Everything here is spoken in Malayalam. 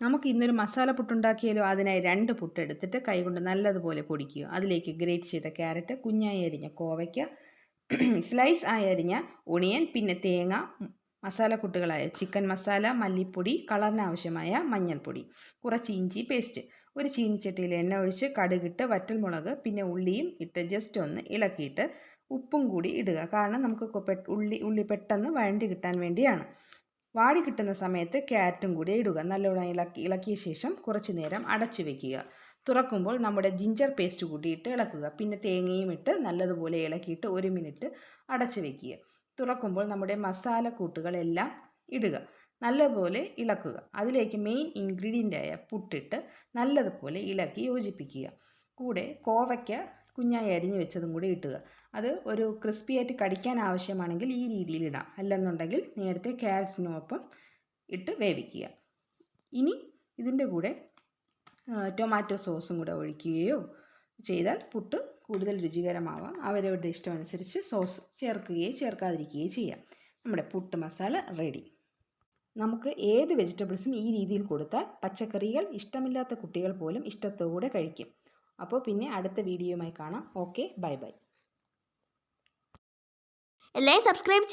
നമുക്ക് ഇന്നൊരു മസാല പുട്ടുണ്ടാക്കിയാലോ. അതിനായി 2 പുട്ടെടുത്തിട്ട് കൈകൊണ്ട് നല്ലതുപോലെ പൊടിക്കുക. അതിലേക്ക് ഗ്രേറ്റ് ചെയ്ത ക്യാരറ്റ്, കുഞ്ഞായി അരിഞ്ഞ കോവയ്ക്ക, സ്ലൈസ് ആയി അരിഞ്ഞ ഒണിയൻ, പിന്നെ തേങ്ങ, മസാലക്കൂട്ടുകളായ ചിക്കൻ മസാല, മല്ലിപ്പൊടി, കളറിനാവശ്യമായ മഞ്ഞൾപ്പൊടി, കുറച്ച് ഇഞ്ചി പേസ്റ്റ്. ഒരു ചീനിച്ചട്ടിയിൽ എണ്ണ ഒഴിച്ച് കടുകിട്ട് വറ്റൽമുളക് പിന്നെ ഉള്ളിയും ഇട്ട് ജസ്റ്റ് ഒന്ന് ഇളക്കിയിട്ട് ഉപ്പും കൂടി ഇടുക. കാരണം നമുക്ക് ഉള്ളി പെട്ടെന്ന് വഴണ്ടി കിട്ടാൻ വേണ്ടിയാണ്. വാടി കിട്ടുന്ന സമയത്ത് ക്യാരറ്റും കൂടി ഇടുക. നല്ലോണം ഇളക്കിയ ശേഷം കുറച്ച് നേരം അടച്ചു വെക്കുക. തുറക്കുമ്പോൾ നമ്മുടെ ജിഞ്ചർ പേസ്റ്റ് കൂട്ടിയിട്ട് ഇളക്കുക. പിന്നെ തേങ്ങയും ഇട്ട് നല്ലതുപോലെ ഇളക്കിയിട്ട് 1 മിനിറ്റ് അടച്ചു വെക്കുക. തുറക്കുമ്പോൾ നമ്മുടെ മസാലക്കൂട്ടുകളെല്ലാം ഇടുക. നല്ലപോലെ ഇളക്കുക. അതിലേക്ക് മെയിൻ ഇൻഗ്രീഡിയൻ്റായ പുട്ടിട്ട് നല്ലതുപോലെ ഇളക്കി യോജിപ്പിക്കുക. കൂടെ കോവയ്ക്ക കുഞ്ഞായി അരിഞ്ഞു വെച്ചതും കൂടി ഇട്ടുക. അത് ഒരു ക്രിസ്പിയായിട്ട് കടിക്കാൻ ആവശ്യമാണെങ്കിൽ ഈ രീതിയിൽ ഇടാം. അല്ലെന്നുണ്ടെങ്കിൽ നേരത്തെ ക്യാരറ്റിനൊപ്പം ഇട്ട് വേവിക്കുക. ഇനി ഇതിൻ്റെ കൂടെ ടൊമാറ്റോ സോസും കൂടെ ഒഴിക്കുകയോ ചെയ്താൽ പുട്ട് കൂടുതൽ രുചികരമാവാം. അവരവരുടെ ഇഷ്ടമനുസരിച്ച് സോസ് ചേർക്കുകയോ ചേർക്കാതിരിക്കുകയോ ചെയ്യാം. നമ്മുടെ പുട്ട് മസാല റെഡി. നമുക്ക് ഏത് വെജിറ്റബിൾസും ഈ രീതിയിൽ കൊടുത്താൽ പച്ചക്കറികൾ ഇഷ്ടമില്ലാത്ത കുട്ടികൾ പോലും ഇഷ്ടത്തോടെ കഴിക്കും. അപ്പോൾ പിന്നെ അടുത്ത വീഡിയോയുമായി കാണാം. Okay, bye bye. എല്ലാവരും സബ്സ്ക്രൈബ്